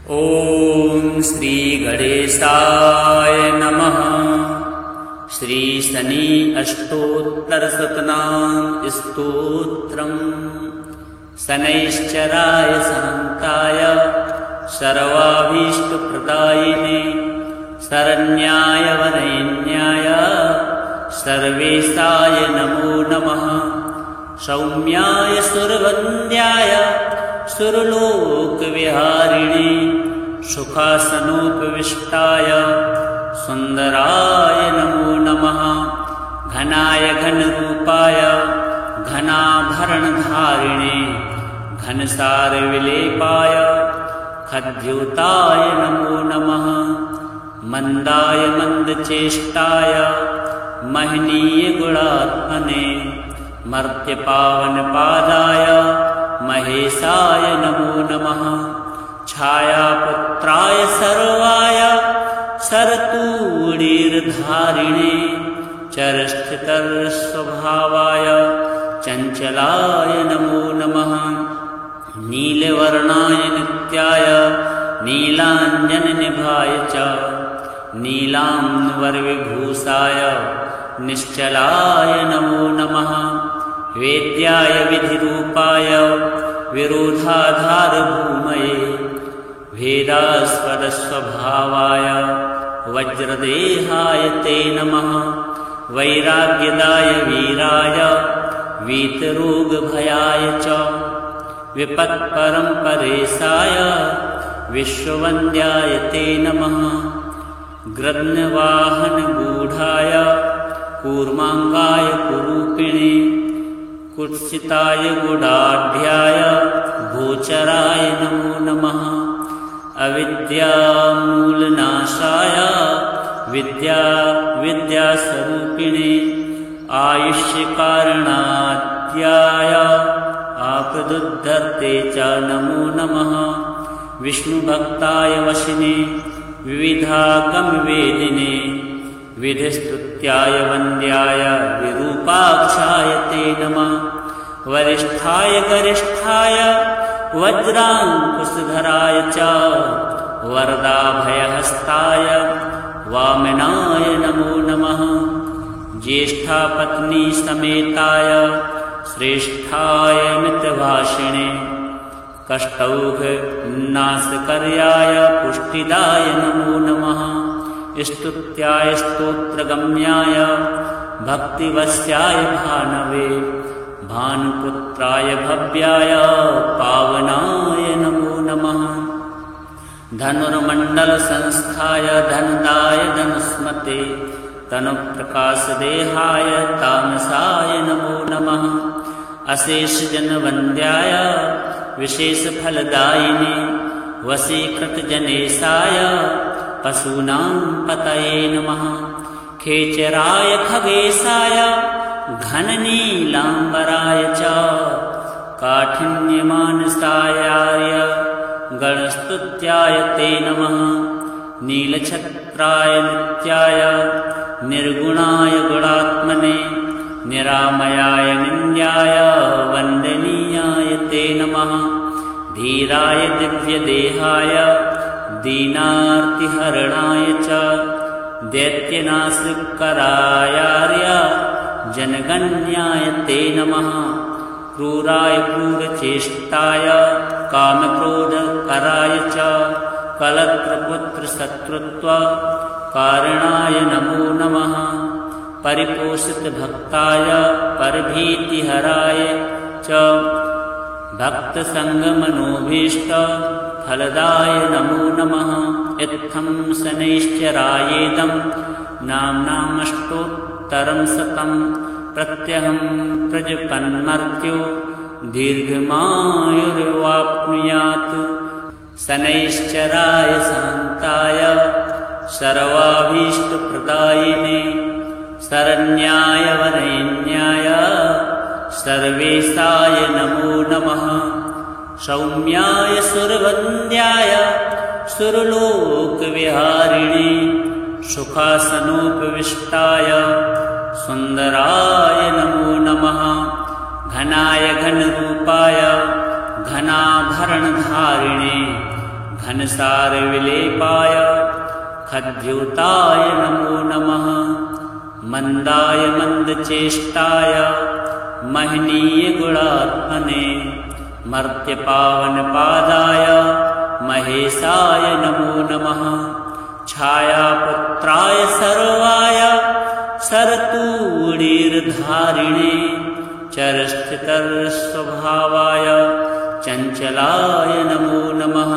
ॐ श्री गणेशाय नमः। श्री शनि अष्टोत्तरशतनाम स्तोत्रम्। शनैश्चराय शान्ताय सर्वाभीष्टप्रदायिने शरण्याय वरेण्याय सर्वेशाय नमो नमः। सौम्याय सुरवन्द्याय सुरलोकविहारिणे सुखासनोपविष्टाय सुन्दराय नमो नमः। घनाय घनरूपाय घनाभरणधारिणे घनसारविलेपाय खद्योताय नमो नमः। मन्दाय मन्दचेष्टाय महनीय गुणात्मने मर्त्यपावनपादाय महेशाय नमो नमः। छायापुत्राय सर्वाय शरतूणीर्धारिणे चरस्थितस्वभावाय चञ्चलाय नमो नमः। नीलवर्णाय नित्याय नीलाञ्जननिभाय च नीलाम्बरविभूषाय निश्चलाय नमो नमः। वेद्याय विधिरूपाय विरोधाधारभूमये भेदास्पदस्वभावाय वज्रदेहाय ते नमः। वैराग्यदाय वीराय वीतरोगभयाय च विपत्परम्परेशाय विश्ववन्द्याय ते नमः। गृध्नवाहनगूढाय कूर्माङ्गाय कुरूपिणे कुत्सिताय गुडाढ्याय गोचराय नमो नमः। अविद्यामूलनाशाय विद्यास्वरूपिणे आयुष्यकारणाद्याय आपदुद्धर्ते च नमो नमः। विष्णुभक्ताय वशिने विविधागमवेदिने विधिस्तुत्याय वन्द्याय विरूपाक्षाय ते नमः। वरिष्ठाय गरिष्ठाय वज्राङ्कुशधराय च वरदाभयहस्ताय वामनाय नमो नमः। ज्येष्ठापत्नी समेताय श्रेष्ठाय मितभाषिणे कष्टौघनाशकर्याय पुष्टिदाय नमो नमः। स्तुत्याय स्तोत्रगम्याय भक्तिवश्याय भानवे भानुपुत्राय भव्याय पावनाय नमो नमः। धनुर्मण्डलसंस्थाय धनदाय धनुष्मते तनुप्रकाशदेहाय तामसाय नमो नमः। अशेषजनवन्द्याय विशेषफलदायिने वशीकृतजनेशाय पशूनां पतये नमः। खेचराय खगेशाय घननीलाम्बराय च काठिन्यमानसायार्य गणस्तुत्याय ते नमः। नीलछत्राय नित्याय निर्गुणाय गुणात्मने निरामयाय निन्द्याय वन्दनीयाय ते नमः। धीराय दिव्यदेहाय दीनार्तिहरणाय च दैत्यनाशकरायार्य जनगण्याय ते नमः। क्रूराय क्रूरचेष्टाय कामक्रोधकराय च कलत्रपुत्रशत्रुत्वकारणाय नमो नमः। परिपोषितभक्ताय परभीतिहराय च भक्तसङ्गमनोभीष्टफलदाय नमो नमः। इत्थं शनैश्चरायेदं नाम्नामष्टोत्तरं शतं प्रत्यहं प्रजपन्मर्त्यो दीर्घमायुर्वाप्नुयात्। शनैश्चराय शान्ताय सर्वाभीष्टप्रदायिने शरण्याय वरेण्याय सर्वेशाय नमो नमः। सौम्याय सुरवन्द्याय सुरलोकविहारिणे सुखासनोपविष्टाय सुन्दराय नमो नमः। घनाय घनरूपाय घनाभरणधारिणे घनसारविलेपाय खद्योताय नमो नमः। मंदाय मंदचेष्टाय महनीय गुणात्मने मर्त्यपावनपादाय महेशाय नमो नमः। छायापुत्राय सर्वाय सरतूणीर्धारिणे चरस्थितस्वभावाय चञ्चलाय नमो नमः।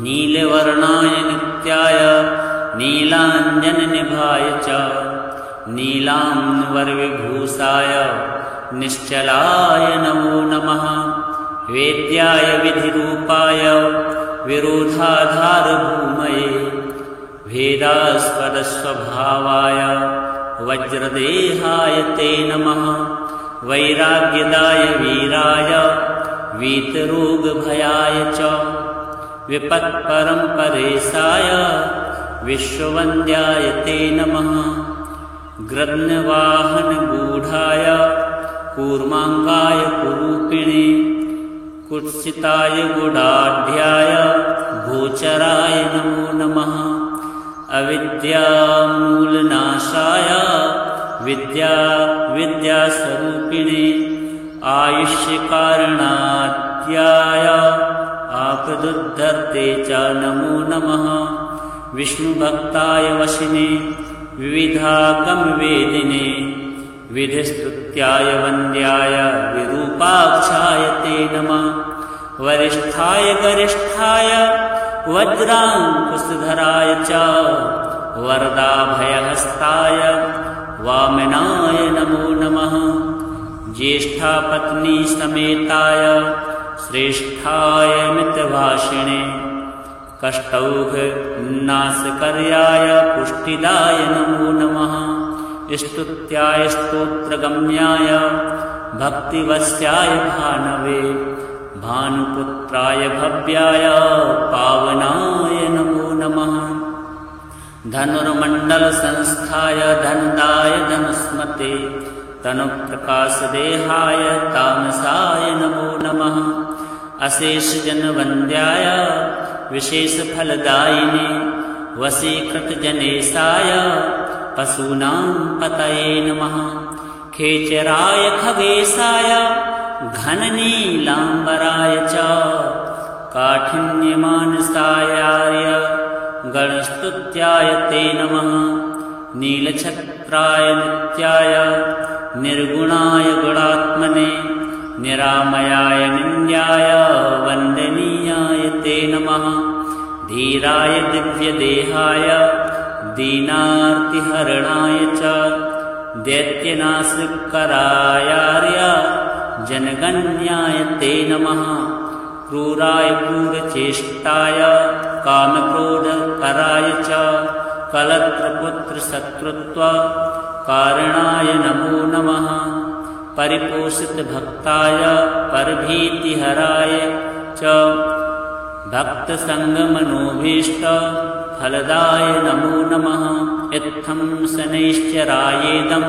नीलवर्णाय नित्याय नीलाञ्जननिभाय च नीलाम्बरविभूषाय निश्चलाय नमो नमः। वेद्याय विधिरूपाय विरोधाधारभूमये भेदास्पदस्वभावाय वज्रदेहाय ते नमः। वैराग्यदाय वीराय वीतरोगभयाय च विपत्परम्परेशाय विश्ववन्द्याय ते नमः। गृध्नवाहनगूढाय कूर्माङ्गाय कुरूपिणे कुत्सिताय गुडाढ्याय गोचराय नमो नमः। अविद्यामूलनाशाय विद्यास्वरूपिणे आयुष्यकारणात्याय आपदुद्धर्ते च नमो नमः। विष्णुभक्ताय वशिने विविधागमवेदिने विधिस्तुत्याय वन्द्याय विरूपाक्षाय ते नमः। वरिष्ठाय गरिष्ठाय वज्राङ्कुशधराय च वरदाभयहस्ताय वामनाय नमो नमः। ज्येष्ठापत्नी समेताय श्रेष्ठाय मितभाषिणे कष्टौघनाशकर्याय पुष्टिदाय नमो नमः। स्तुत्याय स्तोत्रगम्याय भक्तिवश्याय भानवे भानुपुत्राय भव्याय पावनाय नमो नमः। धनुर्मण्डलसंस्थाय धनदाय धनुष्मते तनुप्रकाशदेहाय तामसाय नमो नमः। अशेषजनवन्द्याय विशेषफलदायिने वशीकृतजनेशाय पशूनां पतये नमः। खेचराय खगेशाय घननीलाम्बराय च काठिन्यमानसायार्य गणस्तुत्याय ते नमः। नीलछत्राय नित्याय निर्गुणाय गुणात्मने निरामयाय निन्द्याय वन्दनीयाय ते नमः। धीराय दिव्यदेहाय दीनार्तिहरणाय च दैत्यनाशकरायार्य जनगण्याय ते नमः। क्रूराय क्रूरचेष्टाय कामक्रोधकराय च कलत्रपुत्रशत्रुत्वकारणाय नमो नमः। परिपोषितभक्ताय परभीतिहराय च भक्तसङ्गमनोभीष्टफलदाय नमो नमः। इत्थं शनैश्चरायेदं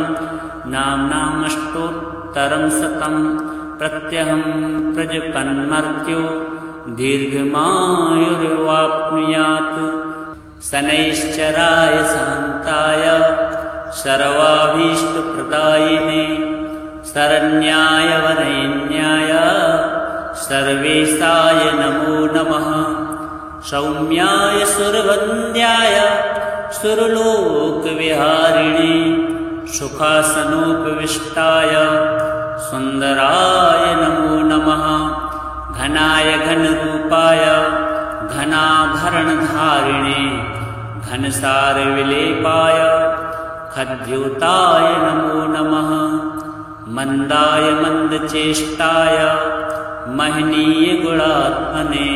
नाम्नामष्टोत्तरं शतं प्रत्यहं प्रजपन्मर्त्यो दीर्घमायुर्वाप्नुयात्। शनैश्चराय शान्ताय सर्वाभीष्टप्रदायिने शरण्याय वरेण्याय सर्वेशाय नमो नमः। सौम्याय सुरवन्द्याय सुरलोकविहारिणे सुखासनोपविष्टाय सुन्दराय नमो नमः। घनाय घनरूपाय घनाभरणधारिणे घनसारविलेपाय खद्योताय नमो नमः। मंदाय मंदचेष्टाय महनीय गुणात्मने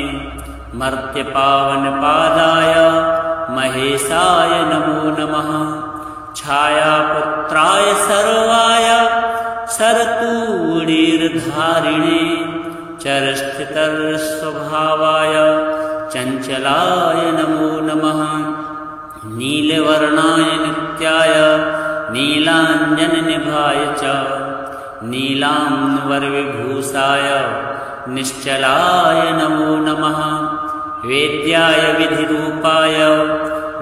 मर्त्यपावनपादाय महेशाय नमो नमः। छायापुत्राय सर्वाय सरतूणीर्धारिणे चरस्थितस्वभावाय चञ्चलाय नमो नमः। नीलवर्णाय नित्याय नीलाञ्जननिभाय च नीलाम्बरविभूषाय निश्चलाय नमो नमः। वेद्याय विधिरूपाय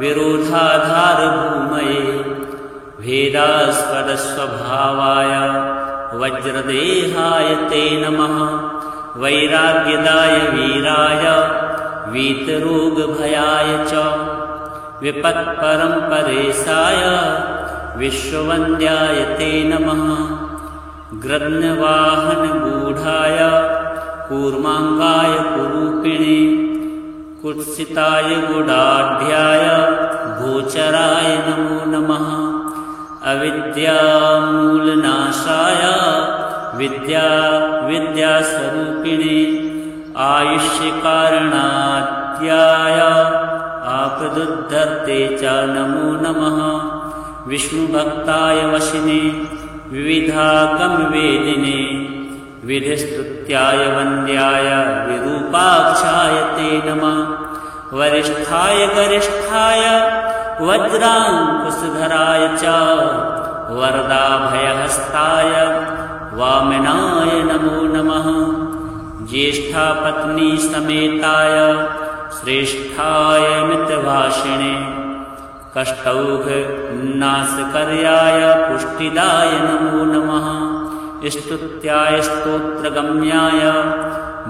विरोधाधारभूमये भेदास्पदस्वभावाय वज्रदेहाय ते नमः वैराग्यदाय वीराय वीतरोगभयाय च विपत्परम्परेशाय विश्ववन्द्याय ते नमः गृध्नवाहनगूढाय कूर्माङ्गाय कुरूपिणे कुत्सिताय गुडाढ्याय गोचराय नमो नमः अविद्यामूलनाशाय विद्यास्वरूपिणे आयुष्यकारणात्याय आपदुद्धर्ते च नमो नमः विष्णुभक्ताय वशिने विविधागमवेदिने विधिस्तुत्याय वन्द्याय विरूपाक्षाय ते नमः वरिष्ठाय गरिष्ठाय वज्राङ्कुशधराय च वरदाभयहस्ताय वामनाय नमो नमः ज्येष्ठापत्नी समेताय श्रेष्ठाय मितभाषिणे कष्टौघनाशकर्याय पुष्टिदाय नमो नमः स्तुत्याय स्तोत्रगम्याय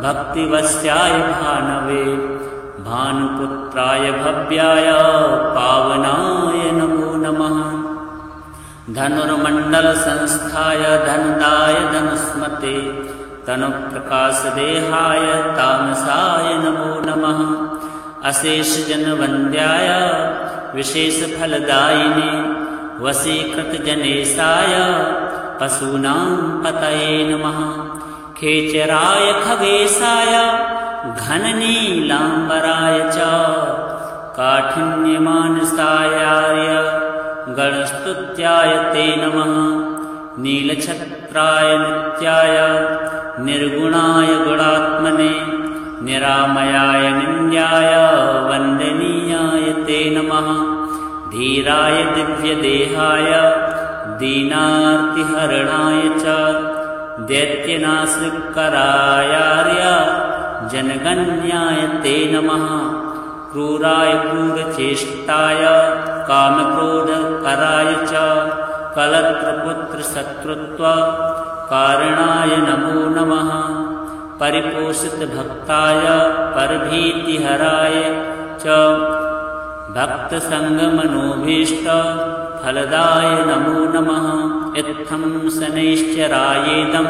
भक्तिवश्याय भानवे भानुपुत्राय भव्याय पावनाय नमो नमः धनुर्मण्डलसंस्थाय धनदाय धनुस्मते तनुप्रकाशदेहाय तामसाय नमो नमः अशेषजनवन्द्याय विशेषफलदायिने वशीकृतजनेशाय पशूनां पतये नमः खेचराय खगेशाय घननीलाम्बराय च काठिन्यमानसायार्य गणस्तुत्याय ते नमः नीलछत्राय नित्याय निर्गुणाय गुणात्मने निरामयाय निन्द्याय वन्दनीयाय ते नमः धीराय दिव्यदेहाय दीनार्तिहरणाय च दैत्यनाशकरायार्य जनगण्याय ते नमः क्रूराय क्रूरचेष्टाय कामक्रोधकराय च कलत्रपुत्रशत्रुत्वकारणाय नमो नमः परिपोषितभक्ताय परभीतिहराय च भक्तसङ्गमनोभीष्टफलदाय नमो नमः इत्थं शनैश्चरायेदं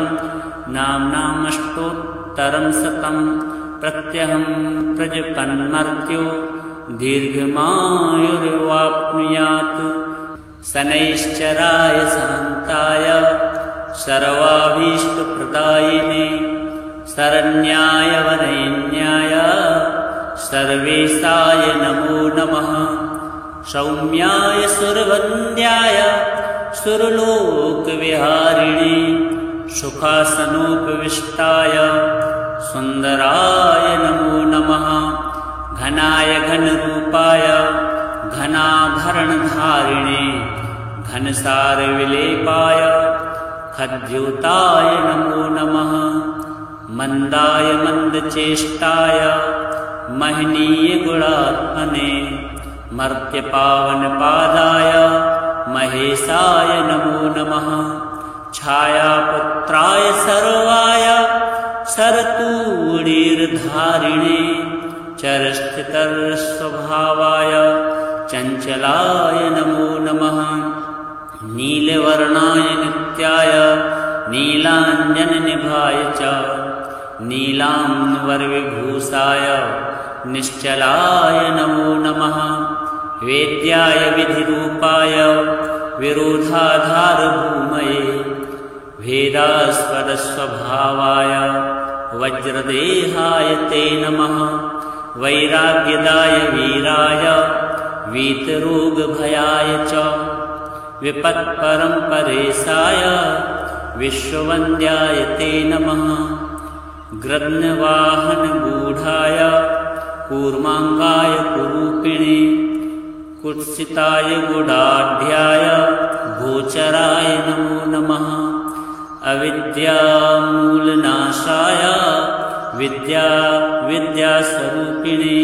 नाम्नामष्टोत्तरं शतं प्रत्यहं प्रजपन्मर्त्यो दीर्घमायुर्वाप्नुयात् शनैश्चराय शान्ताय सर्वाभीष्टप्रदायिने शरण्याय वरेण्याय सर्वेशाय नमो नमः सौम्याय सुरवन्द्याय सुरलोकविहारिणे सुखासनोपविष्टाय सुन्दराय नमो नमः घनाय घनरूपाय घनाभरणधारिणे घनसारविलेपाय खद्योताय नमो नमः मन्दाय मन्दचेष्टाय महनीय गुणात्मने मर्त्यपावनपादाय महेशाय नमो नमः छायापुत्राय सर्वाय शरतूणीर्धारिणे चरस्थितस्वभावाय चञ्चलाय नमो नमः नीलवर्णाय नित्याय नीलाञ्जननिभाय च नीलाम्बरविभूषाय निश्चलाय नमो नमः वेद्याय विधिरूपाय विरोधाधारभूमये भेदास्पदस्वभावाय वज्रदेहाय ते नमः वैराग्यदाय वीराय वीतरोगभयाय च विपत्परम्परेशाय विश्ववन्द्याय ते नमः गृध्नवाहनगूढाय कूर्माङ्गाय कुरूपिणे कुत्सिताय गुडाढ्याय गोचराय नमो नमः अविद्यामूलनाशाय विद्यास्वरूपिणे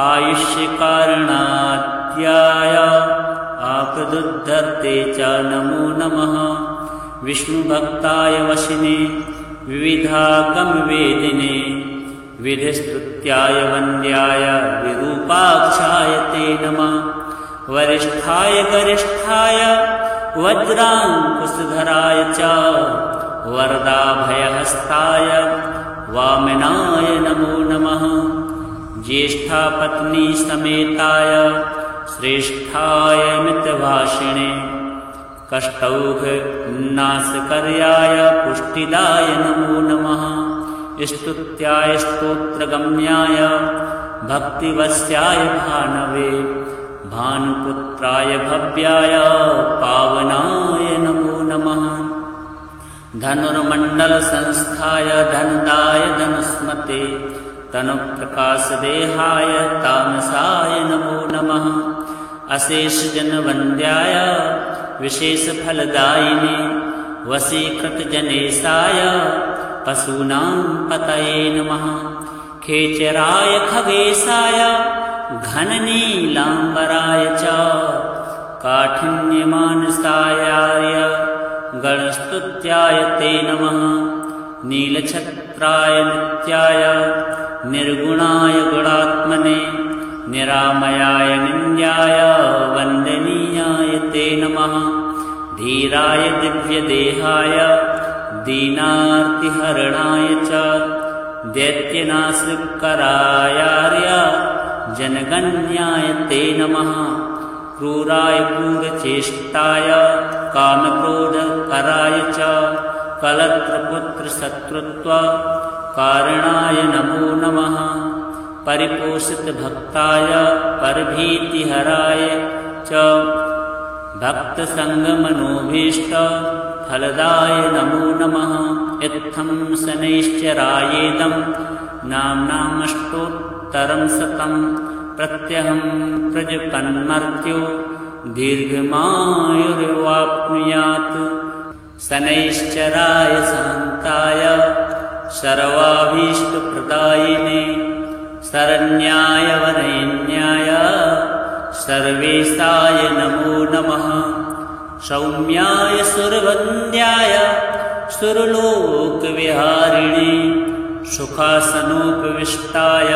आयुष्यकारणात्याय आपदुद्धर्ते च नमो नमः। विष्णुभक्ताय वशिने विविधागमवेदिने विधिस्तुत्याय वन्द्याय विरूपाक्षाय ते नमः। वरिष्ठाय गरिष्ठाय वज्राङ्कुशधराय च वरदाभयहस्ताय वामनाय नमो नमः। ज्येष्ठापत्नी समेताय श्रेष्ठाय मितभाषिणे कष्टौघनाशकर्याय पुष्टिदाय नमो नमः। स्तुत्याय स्तोत्रगम्याय भक्तिवश्याय भानवे भानुपुत्राय भव्याय पावनाय नमो नमः। धनुर्मण्डलसंस्थाय धनदाय धनुस्मते तनुप्रकाशदेहाय तामसाय नमो नमः। अशेषजनवन्द्याय विशेषफलदायिने वशीकृतजनेशाय पशूनां पतये नमः। खेचराय खगेशाय घननीलाम्बराय च काठिन्यमानसायाय गणस्तुत्याय ते नमः। नीलछत्राय नित्याय निर्गुणाय गुणात्मने निरामयाय निन्द्याय वन्दनीयाय ते नमः। धीराय दिव्यदेहाय दीनार्तिहरणाय च दैत्यनाशकरायार्य जनगण्याय ते नमः। क्रूराय क्रूरचेष्टाय कामक्रोधकराय च कलत्रपुत्रशत्रुत्वकारणाय नमो नमः। परिपोषितभक्ताय परभीतिहराय च भक्तसङ्गमनोभीष्टफलदाय नमो नमः। इत्थं शनैश्चरायेदं नाम्नामष्टोत्तरं शतं प्रत्यहं प्रजपन्मर्त्यो दीर्घमायुर्वाप्नुयात्। शनैश्चराय शान्ताय सर्वाभीष्टप्रदायिने शरण्याय वरेण्याय सर्वेशाय नमो नमः। सौम्याय सुरवन्द्याय सुरलोकविहारिणे सुखासनोपविष्टाय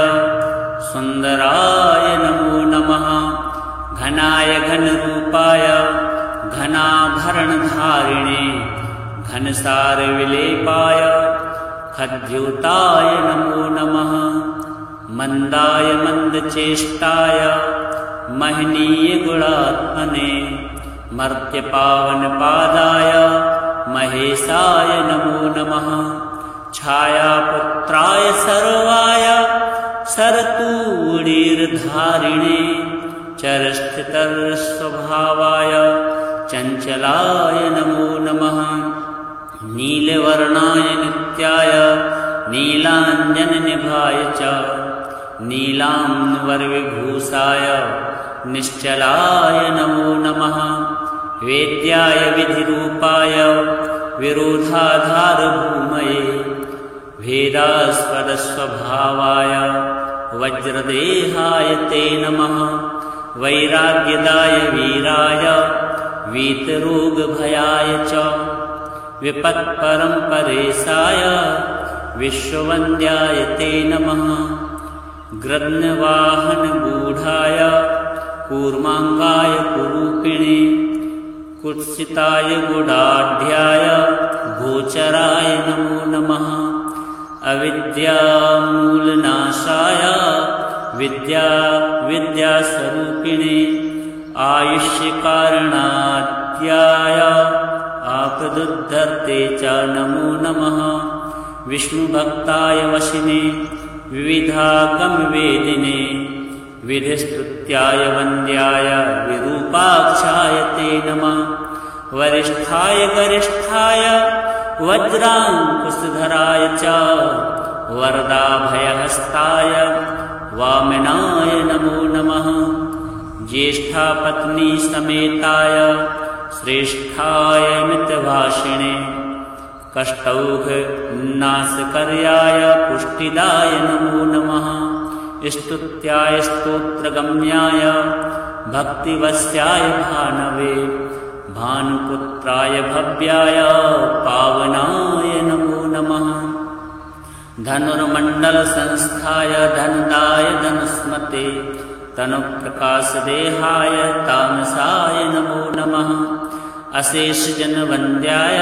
सुन्दराय नमो नमः। घनाय घनरूपाय घनाभरणधारिणे घनसारविलेपाय खद्योताय नमो नमः। मन्दाय मन्दचेष्टाय महनीय गुणात्मने मर्त्यपावनपादाय महेशाय नमो नमः। छायापुत्राय सर्वाय शरतूणीर्धारिणे चरस्थितस्वभावाय चञ्चलाय नमो नमः। नीलवर्णाय नित्याय नीलाञ्जननिभाय च नीलाम्बरविभूषाय निश्चलाय नमो नमः। वेद्याय विधिरूपाय विरोधाधारभूमये भेदास्पदस्वभावाय वज्रदेहाय ते नमः। वैराग्यदाय वीराय वीतरोगभयाय च विपत्परम्परेशाय विश्ववन्द्याय ते नमः। गृध्नवाहनगूढाय कूर्माङ्गाय कुरूपिणे कुत्सिताय गुडाढ्याय गोचराय नमो नमः। अविद्यामूलनाशाय विद्यास्वरूपिणे आयुष्यकारणात्याय आपदुद्धर्ते च नमो नमः। विष्णुभक्ताय वशिने विविधागमवेदिने विधिस्तुत्याय वन्द्याय विरूपाक्षाय ते नमः। वरिष्ठाय गरिष्ठाय वज्राङ्कुशधराय च वरदाभयहस्ताय वामनाय नमो नमः। ज्येष्ठापत्नी समेताय श्रेष्ठाय मितभाषिणे कष्टौघनाशकर्याय पुष्टिदाय नमो नमः। स्तुत्याय स्तोत्रगम्याय भक्तिवश्याय भानवे भानुपुत्राय भव्याय पावनाय नमो नमः। धनुर्मण्डलसंस्थाय धनदाय धनुस्मते तनुप्रकाशदेहाय तामसाय नमो नमः। अशेषजनवन्द्याय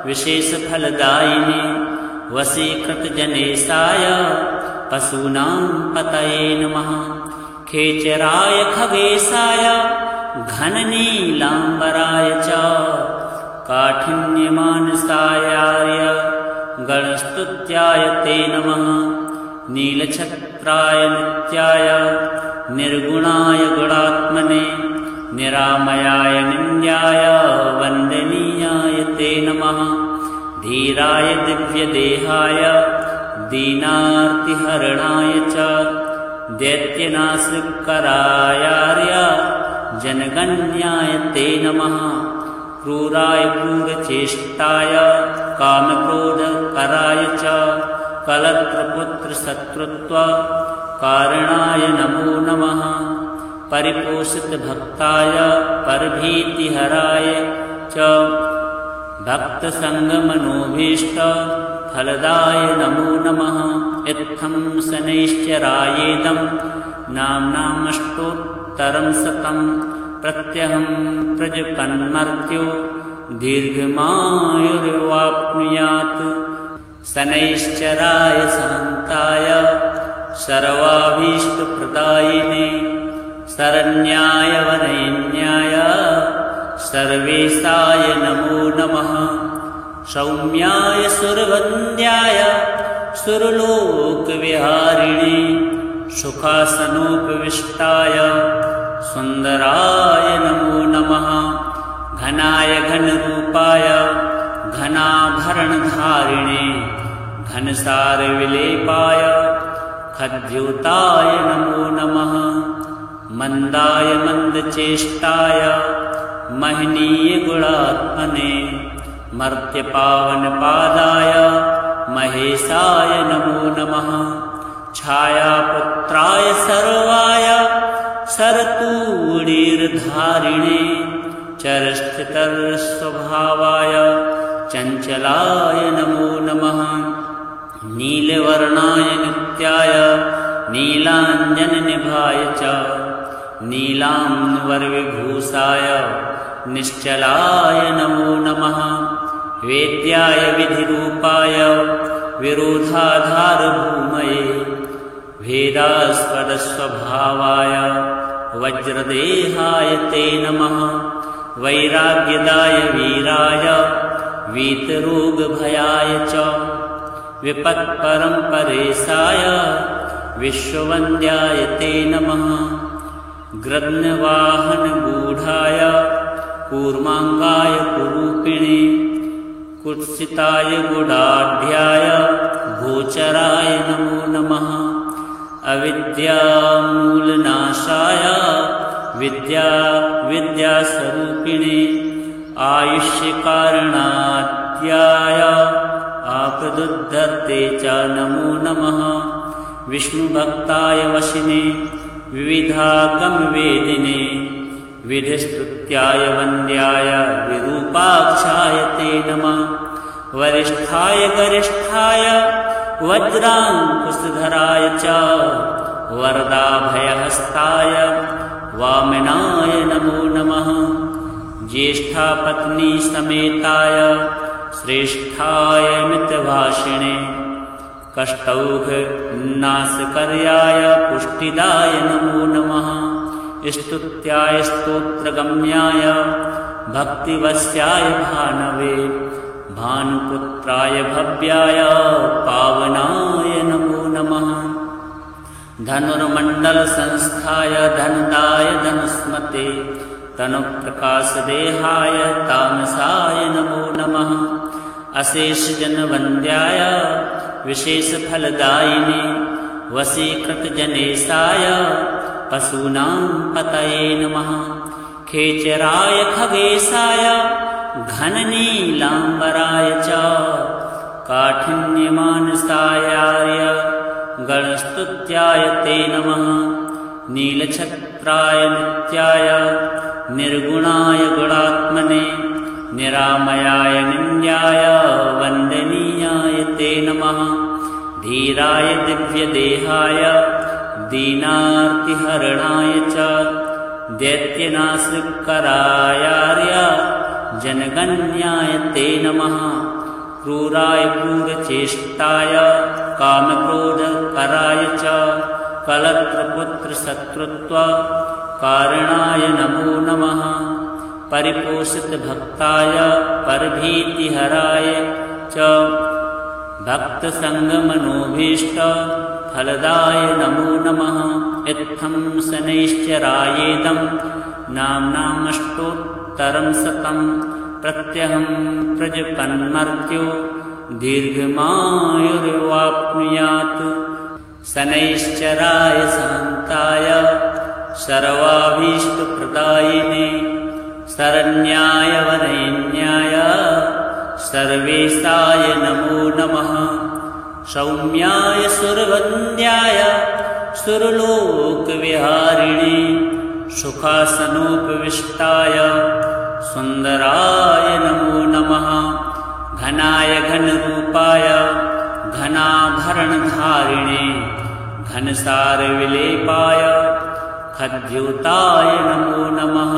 विशेषफलदायिने वशीकृतजनेशाय पशूनां पतये नमः। खेचराय खगेशाय घननीलाम्बराय च काठिन्यमानसायार्य गणस्तुत्याय ते नमः। नीलछत्राय नित्याय निर्गुणाय गुणात्मने निरामयाय निन्द्याय वन्दनीयाय ते नमः। धीराय दिव्यदेहाय दीनार्तिहरणाय च दैत्यनाशकरायार्य जनगण्याय ते नमः। क्रूराय क्रूरचेष्टाय कामक्रोधकराय च कलत्रपुत्रशत्रुत्वकारणाय नमो नमः। परिपोषितभक्ताय परभीतिहराय च भक्तसङ्गमनोभीष्टफलदाय नमो नमः। इत्थं शनैश्चरायेदं नाम्नामष्टोत्तरं शतं प्रत्यहं प्रजपन्मर्त्यो दीर्घमायुर्वाप्नुयात्। शनैश्चराय शान्ताय सर्वाभीष्टप्रदायिने शरण्याय वरेण्याय सर्वेशाय नमो नमः। सौम्याय सुरवन्द्याय सुरलोकविहारिणे सुखासनोपविष्टाय सुन्दराय नमो नमः। घनाय घनरूपाय घनाभरणधारिणे घनसारविलेपाय खद्योताय नमो नमः। मन्दाय मन्दचेष्टाय महनीय गुणात्मने मर्त्यपावनपादाय महेशाय नमो नमः। छायापुत्राय सर्वाय शरतूणीर्धारिणे चरस्थितस्वभावाय चञ्चलाय नमो नमः। नीलवर्णाय नित्याय नीलाञ्जननिभाय च नीलाम्बरविभूषाय निश्चलाय नमो नमः। वेद्याय विधिरूपाय विरोधाधारभूमये भेदास्पदस्वभावाय वज्रदेहाय ते नमः। वैराग्यदाय वीराय वीतरोगभयाय च विपत्परम्परेशाय विश्ववन्द्याय ते नमः। गृध्नवाहनगूढाय कूर्माङ्गाय कुरूपिणे कुत्सिताय गुडाढ्याय गोचराय नमो नमः। अविद्यामूलनाशाय विद्यास्वरूपिणे आयुष्यकारणाद्याय आपदुद्धर्ते च नमो नमः। विष्णुभक्ताय वशिने विविधागमवेदिने विधिस्तुत्याय वन्द्याय विरूपाक्षाय ते नमः। वरिष्ठाय गरिष्ठाय वज्राङ्कुशधराय च वरदाभयहस्ताय वामनाय नमो नमः। ज्येष्ठापत्नी समेताय श्रेष्ठाय मितभाषिणे कष्टौघनाशकर्याय पुष्टिदाय नमो नमः। स्तुत्याय स्तोत्रगम्याय भक्तिवश्याय भानवे भानुपुत्राय भव्याय पावनाय नमो नमः। धनुर्मण्डलसंस्थाय धनदाय धनुस्मते तनुप्रकाशदेहाय तामसाय नमो नमः। अशेषजनवन्द्याय विशेषफलदायिने वशीकृतजनेशाय पशूनां पतये नमः। खेचराय खगेशाय घननीलाम्बराय च काठिन्यमानसायार्य गणस्तुत्याय ते नमः। नीलछत्राय नित्याय निर्गुणाय गुणात्मने निरामयाय निन्द्याय वन्दनीयाय ते नमः। धीराय दिव्यदेहाय दीनार्तिहरणाय च दैत्यनाशकरायार्य जनगण्याय ते नमः। क्रूराय क्रूरचेष्टाय कामक्रोधकराय च कलत्रपुत्रशत्रुत्वकारणाय नमो नमः। परिपोषितभक्ताय परभीतिहराय च भक्तसङ्गमनोभीष्टफलदाय नमो नमः। इत्थं शनैश्चरायेदं नाम्नामष्टोत्तरं शतं प्रत्यहं प्रजपन्मर्त्यो दीर्घमायुर्वाप्नुयात्। शनैश्चराय शान्ताय सर्वाभीष्टप्रदायिने शरण्याय वरेण्याय सर्वेशाय नमो नमः। सौम्याय सुरवन्द्याय सुरलोकविहारिणे सुखासनोपविष्टाय सुन्दराय नमो नमः। घनाय घनरूपाय घनाभरणधारिणे घनसारविलेपाय खद्योताय नमो नमः।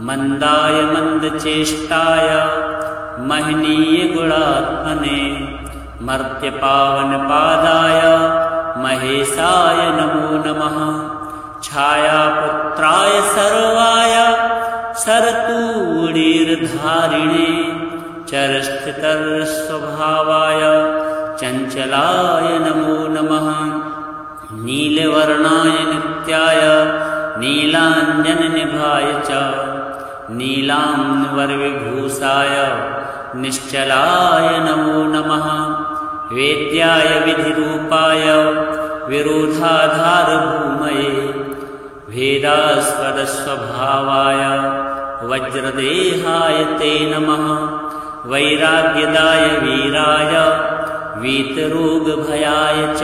मन्दाय मन्दचेष्टाय महनीयगुणात्मने मर्त्यपावनपादाय महेशाय नमो नमः। छायापुत्राय सर्वाय शरतूणीर्धारिणे चरस्थितस्वभावाय चञ्चलाय नमो नमः। नीलवर्णाय नित्याय नीलाञ्जननिभाय च नीलाम्बरविभूषाय निश्चलाय नमो नमः। वेद्याय विधिरूपाय विरोधाधारभूमये भेदास्पदस्वभावाय वज्रदेहाय ते नमः। वैराग्यदाय वीराय वीतरोगभयाय च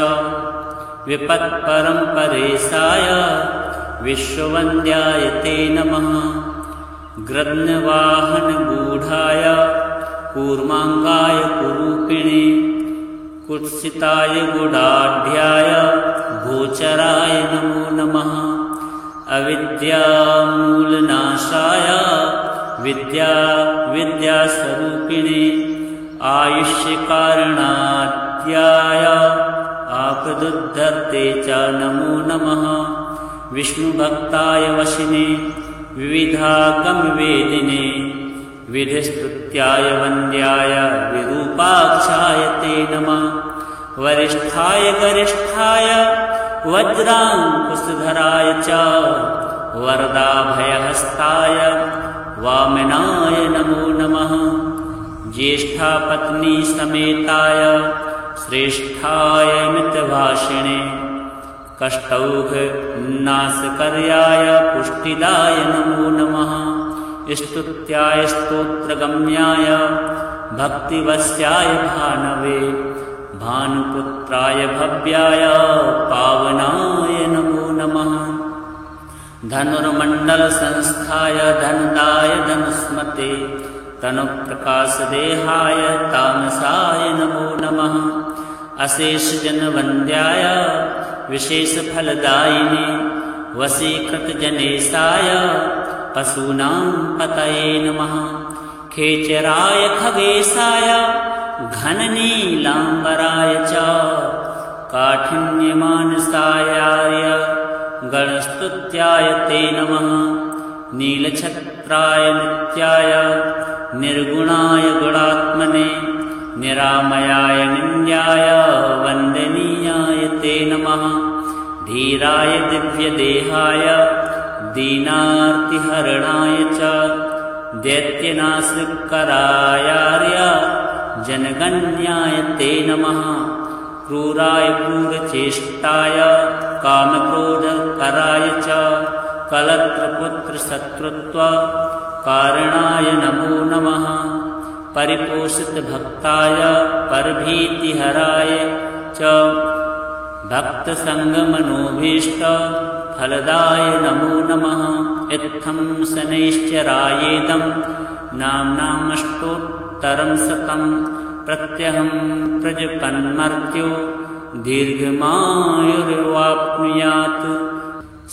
विपत्परम्परेशाय विश्ववन्द्याय ते नमः। गृध्नवाहनगूढाय कूर्माङ्गाय कुरूपिणे कुत्सिताय गुडाढ्याय गोचराय नमो नमः। अविद्यामूलनाशाय विद्यास्वरूपिणे आयुष्यकारणात्याय आपदुद्धर्ते च नमो नमः। विष्णुभक्ताय वशिने विविधागमवेदिने विधिस्तुत्याय वन्द्याय विरूपाक्षाय ते नमः। वरिष्ठाय गरिष्ठाय वज्राङ्कुशधराय च वरदाभयहस्ताय वामनाय नमो नमः। ज्येष्ठापत्नी समेताय श्रेष्ठाय मितभाषिणे कष्टौघनाशकर्याय पुष्टिदाय नमो नमः। स्तुत्याय स्तोत्रगम्याय भक्तिवश्याय भानवे भानुपुत्राय भव्याय पावनाय नमो नमः। धनुर्मण्डलसंस्थाय धनदाय धनुष्मते तनुप्रकाशदेहाय तामसाय नमो नमः। अशेषजनवन्द्याय विशेषफलदायिने वशीकृतजनेशाय पशूनां पतये नमः। खेचराय खगेशाय घननीलाम्बराय च काठिन्यमानसायार्य गणस्तुत्याय ते नमः। नीलछत्राय नित्याय निर्गुणाय गुणात्मने निरामयाय निन्द्याय वन्दनीयाय ते नमः। धीराय दिव्यदेहाय दीनार्तिहरणाय च दैत्यनाशकरायार्य जनगण्याय ते नमः। क्रूराय क्रूरचेष्टाय कामक्रोधकराय च कलत्रपुत्रशत्रुत्वकारणाय कारणाय नमो नमः। परिपोषितभक्ताय परभीतिहराय च भक्तसङ्गमनोभीष्टफलदाय नमो नमः। इत्थं शनैश्चरायेदं नाम्नामष्टोत्तरं शतं प्रत्यहं प्रजपन्मर्त्यो दीर्घमायुर्वाप्नुयात्।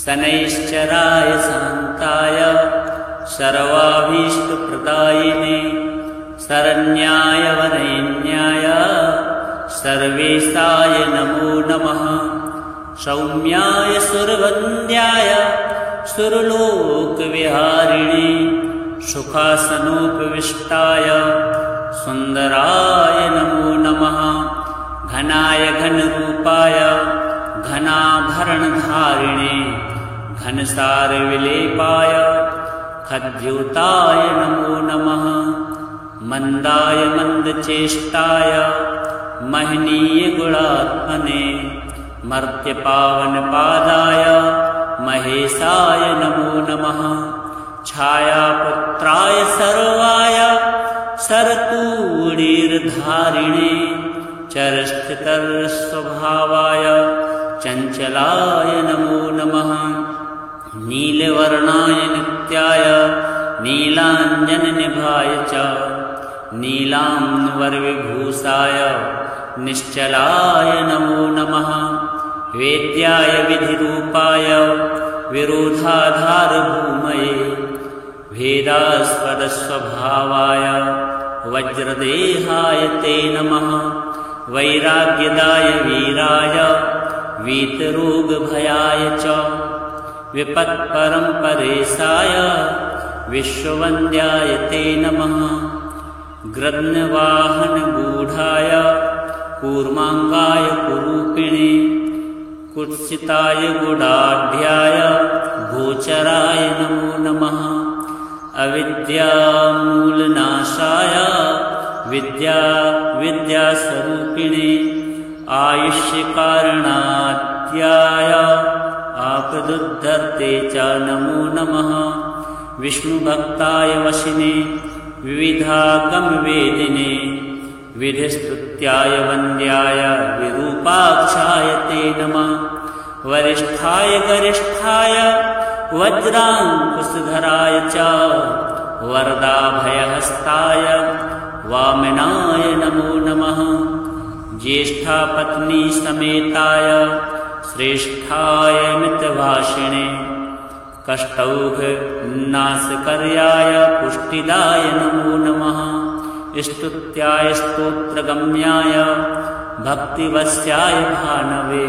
शनैश्चराय शान्ताय सर्वाभीष्टप्रदायिने शरण्याय वरेण्याय सर्वेशाय नमो नमः। सौम्याय सुरवन्द्याय सुरलोकविहारिणे सुखासनोपविष्टाय सुन्दराय नमो नमः। घनाय घनरूपाय घनाभरणधारिणे घनसारविलेपाय खद्योताय नमो नमः। मन्दाय मन्दचेष्टाय महनीयगुणात्मने मर्त्यपावनपादाय महेशाय नमो नमः। छायापुत्राय सर्वाय शरतूणीर्धारिणे चरस्थितस्वभावाय चञ्चलाय नमो नमः। नीलवर्णाय नित्याय नीलाञ्जननिभाय च नीलाम्बरविभूषाय निश्चलाय नमो नमः। वेद्याय विधिरूपाय विरोधाधारभूमये भेदास्पदस्वभावाय वज्रदेहाय ते नमः। वैराग्यदाय वीराय वीतरोगभयाय च विपत्परम्परेशाय विश्ववन्द्याय ते नमः। गृध्नवाहनगूढाय कूर्माङ्गाय कुरूपिणे कुत्सिताय गुडाढ्याय गोचराय नमो नमः। अविद्यामूलनाशाय विद्यास्वरूपिणे आयुष्यकारणाद्याय आपदुद्धर्ते च नमो नमः। विष्णुभक्ताय वशिने विविधागमवेदिने विधिस्तुत्याय वन्द्याय विरूपाक्षाय ते नमः। वरिष्ठाय गरिष्ठाय वज्राङ्कुशधराय च वरदाभयहस्ताय वामनाय नमो नमः। ज्येष्ठापत्नी समेताय श्रेष्ठाय मितभाषिणे कष्टौघनाशकर्याय पुष्टिदाय नमो नमः। स्तुत्याय स्तोत्रगम्याय भक्तिवश्याय भानवे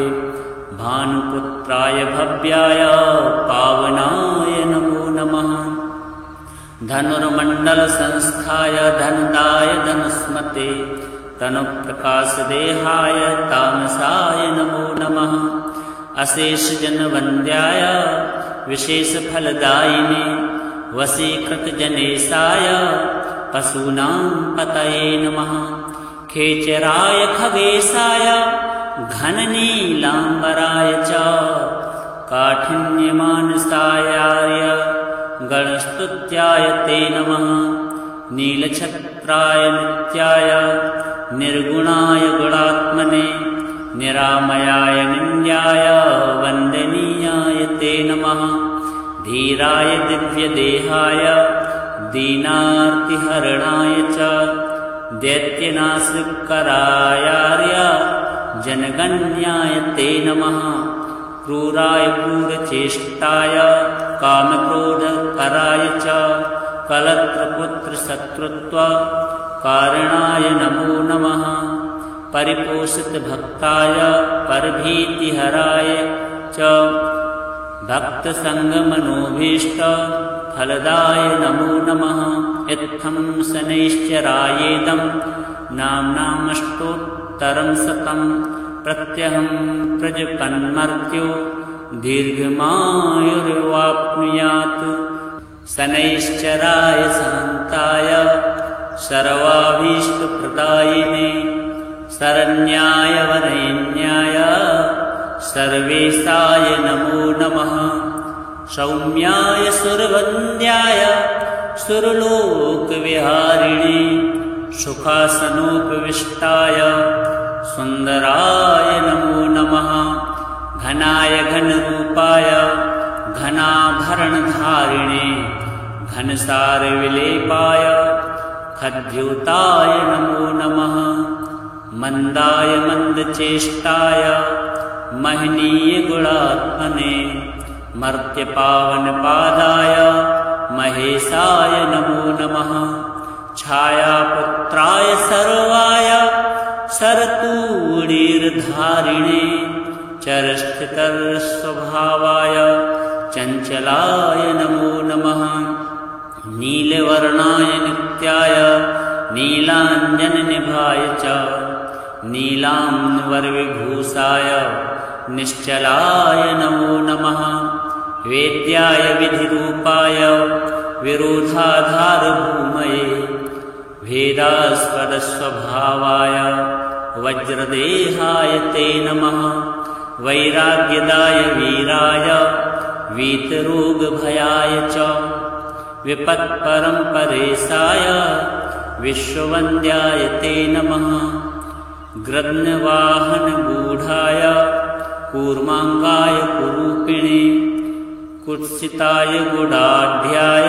भानुपुत्राय भव्याय पावनाय नमो नमः। धनुर्मण्डलसंस्थाय धनदाय धनुष्मते तनुप्रकाशदेहाय तामसाय नमो नमः। अशेषजनवन्द्याय विशेषफलदायिने वशीकृतजनेशाय पशूनां पतये नमः। खेचराय खगेशाय घननीलाम्बराय च काठिन्यमानसायार्य गणस्तुत्याय ते नमः। नीलछत्राय नित्याय निर्गुणाय गुणात्मने निरामयाय निन्द्याय वन्दनीयाय ते नमः। धीराय दिव्यदेहाय दीनार्तिहरणाय च दैत्यनाशकरायार्य जनगण्याय ते नमः। क्रूराय क्रूरचेष्टाय कामक्रोधकराय च कलत्रपुत्रशत्रुत्वकारणाय नमो नमः। परिपोषितभक्ताय परभीतिहराय च भक्तसङ्गमनोभीष्टफलदाय नमो नमः। इत्थं शनैश्चरायेदं नाम्नामष्टोत्तरं शतं प्रत्यहं प्रजपन्मर्त्यो दीर्घमायुर्वाप्नुयात्। शनैश्चराय शान्ताय सर्वाभीष्टप्रदायिने शरण्याय वरेण्याय सर्वेशाय नमो नमः। सौम्याय सुरवन्द्याय सुरलोकविहारिणे सुखासनोपविष्टाय सुन्दराय नमो नमः। घनाय घनरूपाय घनाभरणधारिणे घनसारविलेपाय खद्योताय नमो नमः। मन्दाय मन्दचेष्टाय महनीयगुणात्मने मर्त्यपावनपादाय महेशाय नमो नमः। छायापुत्राय सर्वाय शरतूणीर्धारिणे चरस्थितस्वभावाय चञ्चलाय नमो नमः। नीलवर्णाय नित्याय नीलाञ्जननिभाय च नीलाम्बरविभूषाय निश्चलाय नमो नमः। वेद्याय विधिरूपाय विरोधाधारभूमये भेदास्पदस्वभावाय वज्रदेहाय ते नमः। वैराग्यदाय वीराय वीतरोगभयाय च विपत्परम्परेशाय विश्ववन्द्याय ते नमः। गृध्नवाहनगूढाय कूर्माङ्गाय कुरूपिणे कुत्सिताय गुडाढ्याय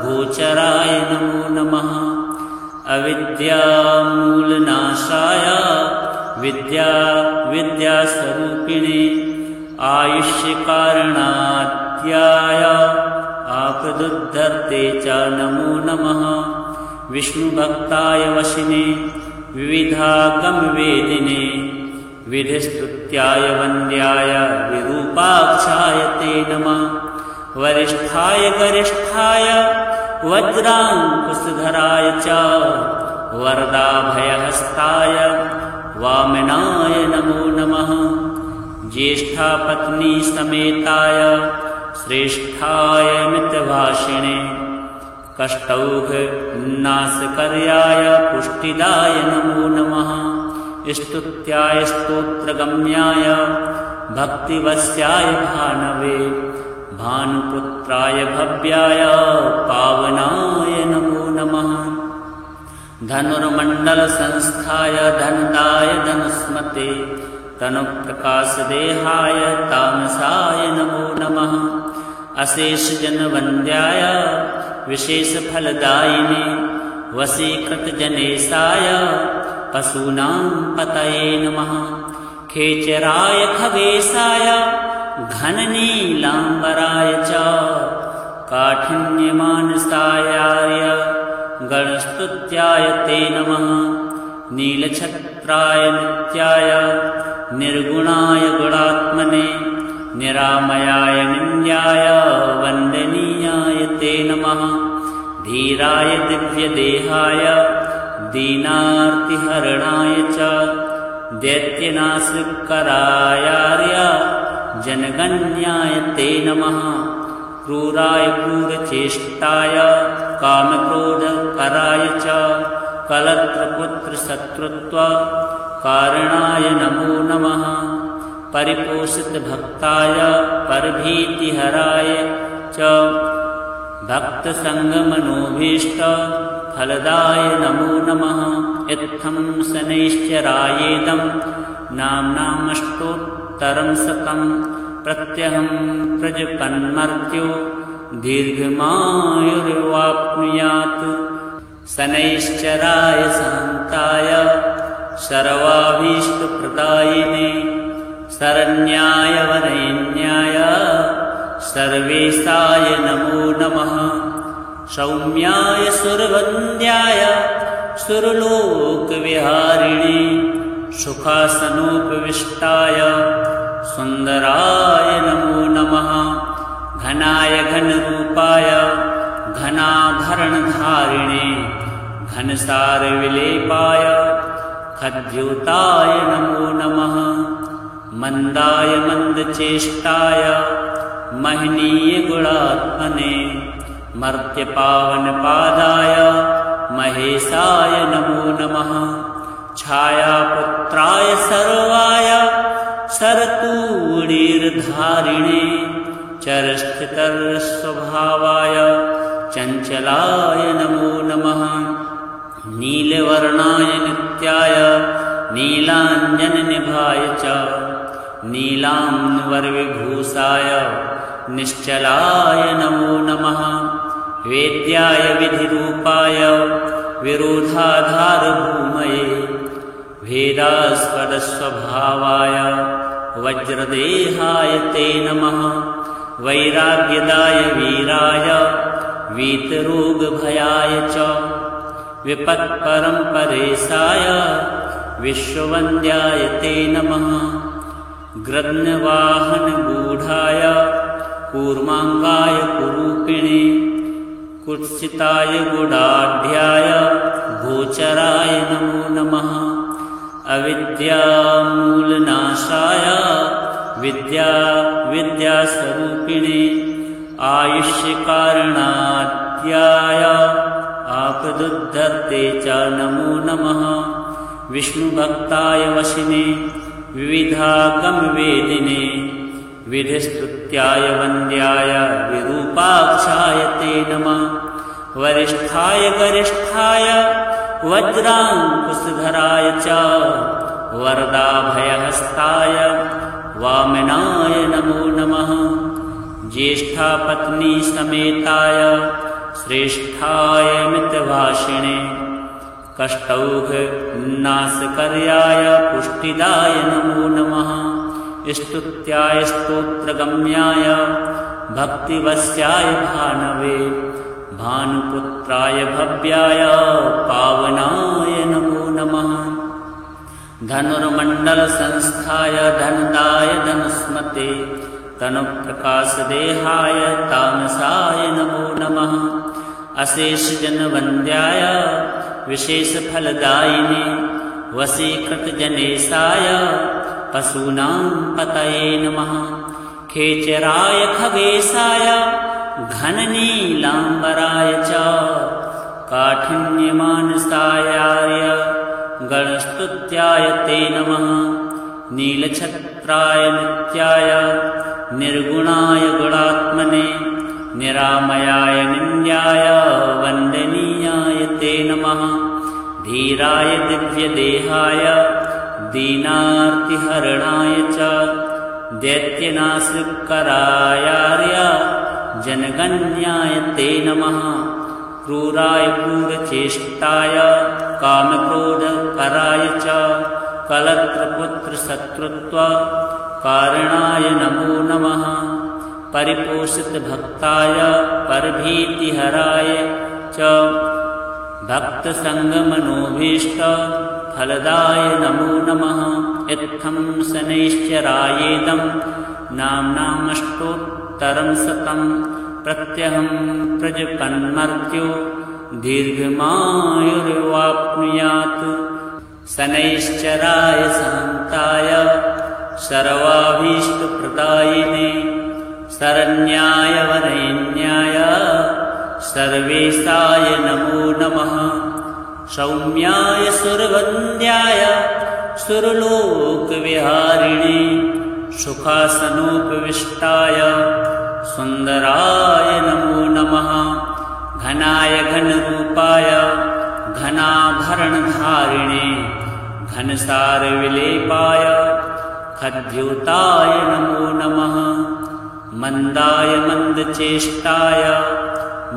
गोचराय नमो नमः। अविद्यामूलनाशाय विद्यास्वरूपिणे आयुष्यकारणाद्याय आपदुद्धर्ते च नमो नमः। विष्णुभक्ताय वशिने विविधागमवेदिने विधिस्तुत्याय वन्द्याय विरूपाक्षाय ते नमः। वरिष्ठाय गरिष्ठाय वज्राङ्कुशधराय च वरदाभयहस्ताय वामनाय नमो नमः। ज्येष्ठापत्नी समेताय श्रेष्ठाय मितभाषिणे कष्टौघनाशकर्याय पुष्टिदाय नमो नमः। स्तुत्याय स्तोत्रगम्याय भक्तिवश्याय भानवे भानुपुत्राय भव्याय पावनाय नमो नमः। धनुर्मण्डलसंस्थाय धनदाय धनुष्मते तनुप्रकाशदेहाय तामसाय नमो नमः। अशेषजनवन्द्याय विशेषफलदायिने वशीकृतजनेशाय पशूनां पतये नमः। खेचराय खगेशाय घननीलाम्बराय च काठिन्यमानसायार्य गणस्तुत्याय ते नमः। नीलछत्राय नित्याय निर्गुणाय गुणात्मने निरामयाय निन्द्याय वन्दनीयाय ते नमः। धीराय दिव्यदेहाय दीनार्तिहरणाय च दैत्यनाशकरायार्य जनगण्याय ते नमः। क्रूराय क्रूरचेष्टाय कामक्रोधकराय च कलत्रपुत्रशत्रुत्वकारणाय नमो नमः। परिपोषितभक्ताय परभीतिहराय च भक्तसङ्गमनोभीष्टफलदाय नमो नमः। इत्थं शनैश्चरायेदं नाम्नामष्टोत्तरं शतं प्रत्यहं प्रजपन्मर्त्यो दीर्घमायुर्वाप्नुयात्। शनैश्चराय शान्ताय सर्वाभीष्टप्रदायिने शरण्याय वरेण्याय सर्वेशाय नमो नमः। सौम्याय सुरवन्द्याय सुरलोकविहारिणे सुखासनोपविष्टाय सुन्दराय नमो नमः। घनाय घनरूपाय घनाभरणधारिणे घनसारविलेपाय खद्योताय नमो नमः। मन्दाय मन्दचेष्टाय महनीयगुणात्मने मर्त्यपावनपादाय महेशाय नमो नमः। छायापुत्राय सर्वाय शरतूणीर्धारिणे चरस्थितस्वभावाय चञ्चलाय नमो नमः। नीलवर्णाय नित्याय नीलाञ्जननिभाय च नीलाम्बरविभूषाय निश्चलाय नमो नमः। वेद्याय विधिरूपाय विरोधाधारभूमये भेदास्पदस्वभावाय वज्रदेहाय ते नमः। वैराग्यदाय वीराय वीतरोगभयाय च विपत्परम्परेशाय विश्ववन्द्याय ते नमः। गृध्नवाहनगूढाय कूर्माङ्गाय कुरूपिणे कुत्सिताय गुडाढ्याय गोचराय नमो नमः। अविद्यामूलनाशाय विद्यास्वरूपिणे आयुष्यकारणाद्याय आपदुद्धर्ते च नमो नमः। विष्णुभक्ताय वशिने विविधागमवेदिने विधिस्तुत्याय वन्द्याय विरूपाक्षाय ते नमः। वरिष्ठाय गरिष्ठाय वज्राङ्कुशधराय च वरदाभयहस्ताय वामनाय नमो नमः। ज्येष्ठापत्नी समेताय श्रेष्ठाय मितभाषिणे कष्टौघनाशकर्याय पुष्टिदाय नमो नमः। स्तुत्याय स्तोत्रगम्याय भक्तिवश्याय भानवे भानुपुत्राय भव्याय पावनाय नमो नमः। धनुर्मण्डलसंस्थाय धनदाय धनुष्मते तनुप्रकाशदेहाय तामसाय नमो नमः। अशेषजनवन्द्याय विशेषफलदायिने वशीकृतजनेशाय पशूनां पतये नमः। खेचराय खगेशाय घननीलाम्बराय च काठिन्यमानसायार्य गणस्तुत्याय ते नमः। नीलछत्राय नित्याय निर्गुणाय गुणात्मने निरामयाय निन्द्याय वन्दनीयाय ते नमः। धीराय दिव्यदेहाय दीनार्तिहरणाय च दैत्यनाशकरायार्य जनगण्याय ते नमः। क्रूराय क्रूरचेष्टाय कामक्रोधकराय च कलत्रपुत्रशत्रुत्वकारणाय नमो नमः। परिपोषितभक्ताय परभीतिहराय च भक्तसङ्गमनोभीष्टफलदाय नमो नमः। इत्थं शनैश्चरायेदं नाम्नामष्टोत्तरं शतं प्रत्यहं प्रजपन्मर्त्यो दीर्घमायुर्वाप्नुयात्। शनैश्चराय शान्ताय सर्वाभीष्टप्रदायिने शरण्याय वरेण्याय सर्वेशाय नमो नमः। सौम्याय सुरवन्द्याय सुरलोकविहारिणे सुखासनोपविष्टाय सुन्दराय नमो नमः। घनाय घनरूपाय घनाभरणधारिणे घनसारविलेपाय खद्योताय नमो नमः। मन्दाय मन्दचेष्टाय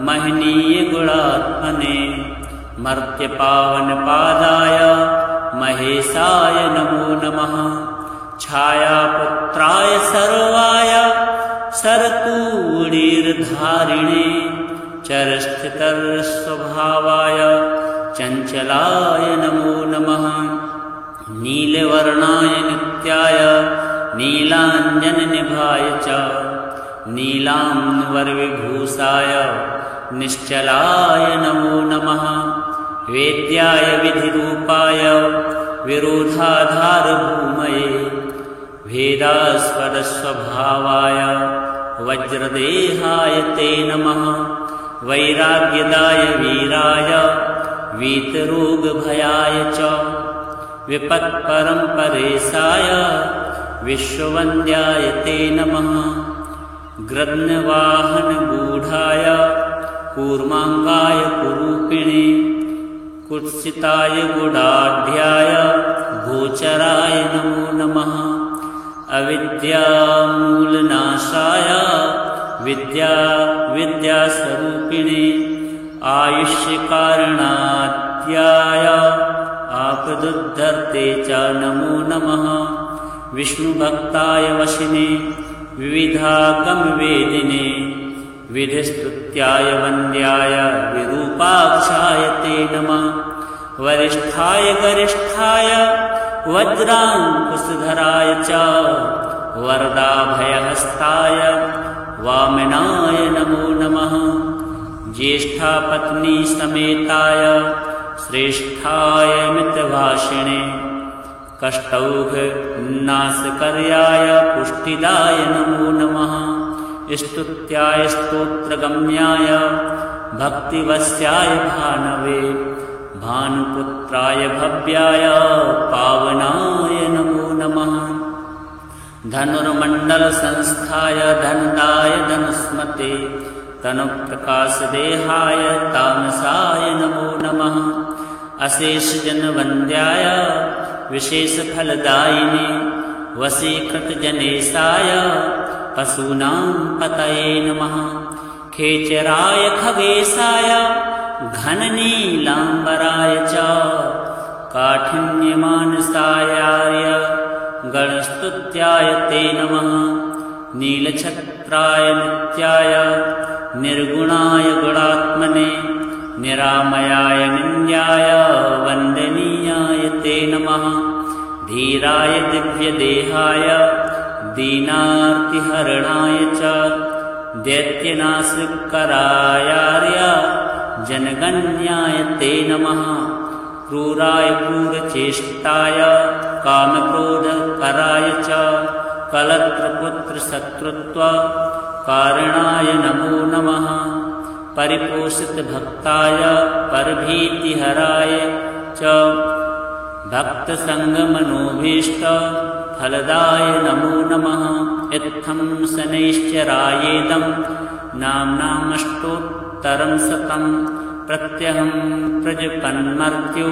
महनीयगुणात्मने मर्त्यपावनपादाय महेशाय नमो नमः। छायापुत्राय सर्वाय शरतूणीर्धारिणे चरस्थितस्वभावाय चञ्चलाय नमो नमः। नीलवर्णाय नित्याय नीलाञ्जननिभाय च नीलाम्बरविभूषाय निश्चलाय नमो नमः। वेद्याय विधिरूपाय विरोधाधारभूमये भेदास्पदस्वभावाय वज्रदेहाय ते नमः। वैराग्यदाय वीराय वीतरोगभयाय च विपत्परम्परेशाय विश्ववन्द्याय ते नमः। गृध्नवाहनगूढाय कूर्माङ्गाय कुरूपिणे कुत्सिताय गुडाढ्याय गोचराय नमो नमः अविद्यामूलनाशाय विद्यास्वरूपिणे आयुष्यकारणात्याय आपदुद्धर्ते च नमो नमः विष्णुभक्ताय वशिने विविधागमवेदिने विधिस्तुत्याय वन्द्याय विरूपाक्षाय ते नमः वरिष्ठाय गरिष्ठाय वज्राङ्कुशधराय च वरदाभयहस्ताय वामनाय नमो नमः ज्येष्ठापत्नी समेताय श्रेष्ठाय मितभाषिणे कष्टौघनाशकर्याय पुष्टिदाय नमो नमः स्तुत्याय स्तोत्रगम्याय भक्तिवश्याय भानवे भानुपुत्राय भव्याय पावनाय नमो नमः धनुर्मण्डलसंस्थाय धनदाय धनुस्मते तनुप्रकाशदेहाय तामसाय नमो नमः अशेषजनवन्द्याय विशेषफलदायिने वशीकृतजनेशाय पशूनां पतये नमः खेचराय खगेशाय घननीलाम्बराय च काठिन्यमानसायार्य गणस्तुत्याय ते नमः नीलछत्राय नित्याय निर्गुणाय गुणात्मने निरामयाय निन्द्याय वन्दनीयाय ते नमः धीराय दिव्यदेहाय दीनार्तिहरणाय च दैत्यनाशकरायार्य जनगण्याय ते नमः क्रूराय क्रूरचेष्टाय कामक्रोधकराय च कलत्रपुत्रशत्रुत्वकारणाय नमो नमः परिपोषितभक्ताय परभीतिहराय च भक्तसङ्गमनोभीष्टफलदाय नमो नमः इत्थं शनैश्चरायेदं नाम्नामष्टोत्तरं शतं प्रत्यहं प्रजपन्मर्त्यो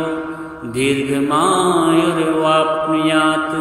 दीर्घमायुर्वाप्नुयात्